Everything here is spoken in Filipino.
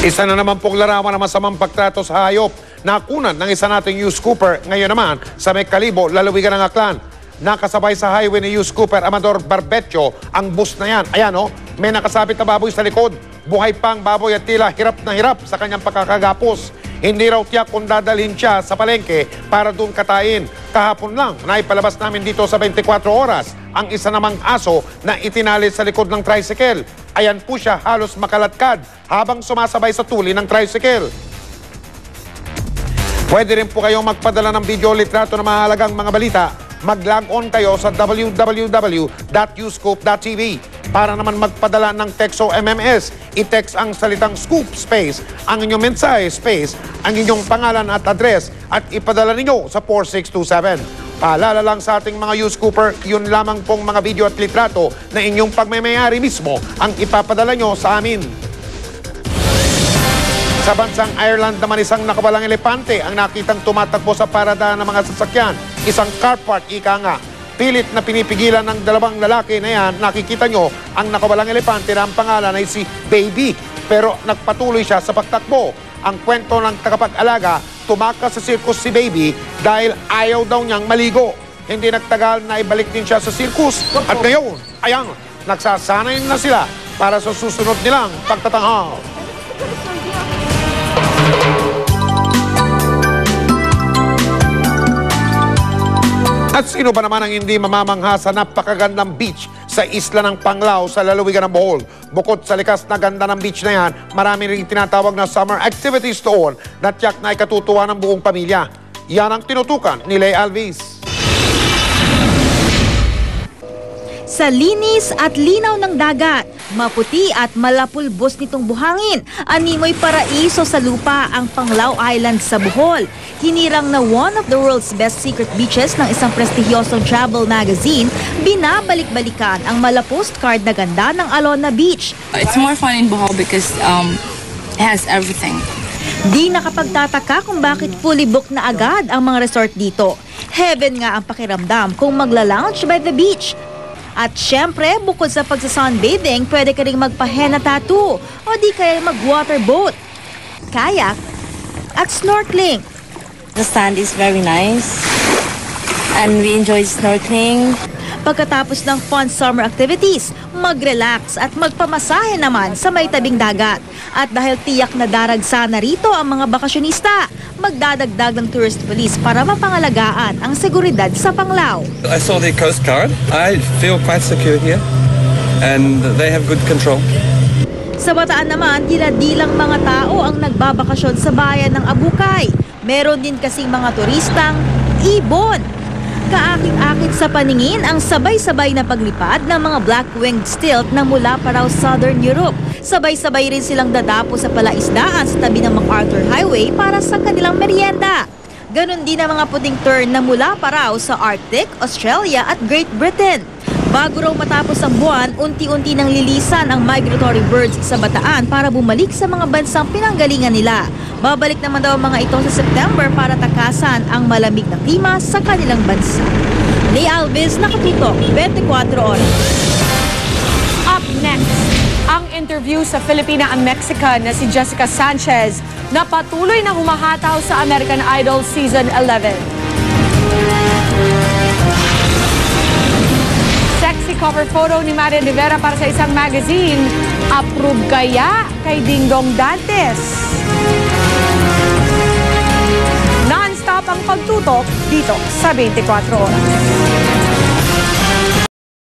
Isa na naman pong larawan na masamang pagtrato sa hayop. Nakunan ng isa nating news scooper. Ngayon naman, sa may Kalibo, lalawigan ng Aklan. Nakasabay sa highway ni news scooper Amador Barbetio ang bus na yan. Ayan may nakasabit na baboy sa likod. Buhay pang baboy at tila hirap na hirap sa kanyang pagkakagapos. Hindi raw tiyak kung dadalhin siya sa palengke para doon katain. Kahapon lang, naipalabas namin dito sa 24 oras ang isa namang aso na itinali sa likod ng tricycle. Ayan po siya halos makalatkad habang sumasabay sa tuli ng tricycle. Pwede rin po kayong magpadala ng video litrato ng mahalagang mga balita. Mag-log on kayo sa www.uscoop.tv. Para naman magpadala ng text o MMS, i-text ang salitang scoop space, ang inyong mensahe space, ang inyong pangalan at address at ipadala ninyo sa 4627. Paalala lang sa ating mga U-Scooper, yun lamang pong mga video at litrato na inyong pagmamayari mismo ang ipapadala nyo sa amin. Sa bansang Ireland naman, isang nakawalang elepante ang nakitang tumatakbo sa paradaan ng mga sasakyan. Isang car park, ika nga. Pilit na pinipigilan ng dalawang lalaki na yan. Nakikita nyo ang nakawalang elepante na ang pangalan ay si Baby. Pero nagpatuloy siya sa pagtakbo. Ang kwento ng tagapag-alaga, tumakas sa circus si Baby dahil ayaw daw niyang maligo. Hindi nagtagal na ibalik din siya sa circus. At ngayon, ayan, nagsasanay na sila para sa susunod nilang pagtatanghal. At sino ba naman ang hindi mamamangha sa napakagandang beach sa isla ng Panglao sa lalawigan ng Bohol? Bukod sa likas na ganda ng beach na yan, marami rin tinatawag na summer activities doon na tiyak na ikatutuwa ng buong pamilya. Yan ang tinutukan ni Lay Alvis. Sa linis at linaw ng dagat, maputi at malapulbos nitong buhangin, animoy paraiso sa lupa ang Panglao Island sa Bohol. Hinirang na one of the world's best secret beaches ng isang prestihiyosong travel magazine, binabalik-balikan ang mala-postcard na ganda ng Alona Beach. It's more fun in Bohol because it has everything. Di nakapagtataka kung bakit fully booked na agad ang mga resort dito. Heaven nga ang pakiramdam kung magla-lounge by the beach. At syempre, bukod sa pagsa-sunbathing, pwede ka ring magpa-henna tattoo o di kaya mag-waterboat, kayak at snorkeling. The sand is very nice and we enjoy snorkeling. Pagkatapos ng fun summer activities, mag-relax at magpamasahe naman sa may tabing dagat. At dahil tiyak na daragsa na rito ang mga bakasyonista, magdadagdag ng tourist police para mapangalagaan ang seguridad sa Panglao. I saw the Coast Guard. I feel quite secure here and they have good control. Sa Bataan naman, dila-dilang mga tao ang nagbabakasyon sa bayan ng Abukay. Meron din kasing mga turistang ibon. Kaakit-akit sa paningin ang sabay-sabay na paglipad ng mga black-winged stilt na mula pa raw Southern Europe. Sabay-sabay rin silang dadapo sa palaisdaan sa tabi ng MacArthur Highway para sa kanilang merienda. Ganon din ang mga puting tern na mula pa raw sa Arctic, Australia at Great Britain. Bago raw matapos ang buwan, unti-unti nang lilisan ang migratory birds sa Bataan para bumalik sa mga bansang pinanggalingan nila. Babalik naman daw mga ito sa September para takasan ang malamig na klima sa kanilang bansa. Lay Alvis, nakatutok, 24 oras. Up next, ang interview sa Filipina and Mexican na si Jessica Sanchez na patuloy na humahataw sa American Idol Season 11. Sexy cover photo ni Marian Rivera para sa isang magazine. Approve kaya kay Dingdong Dantes? Non-stop ang pagtutok dito sa 24 oras.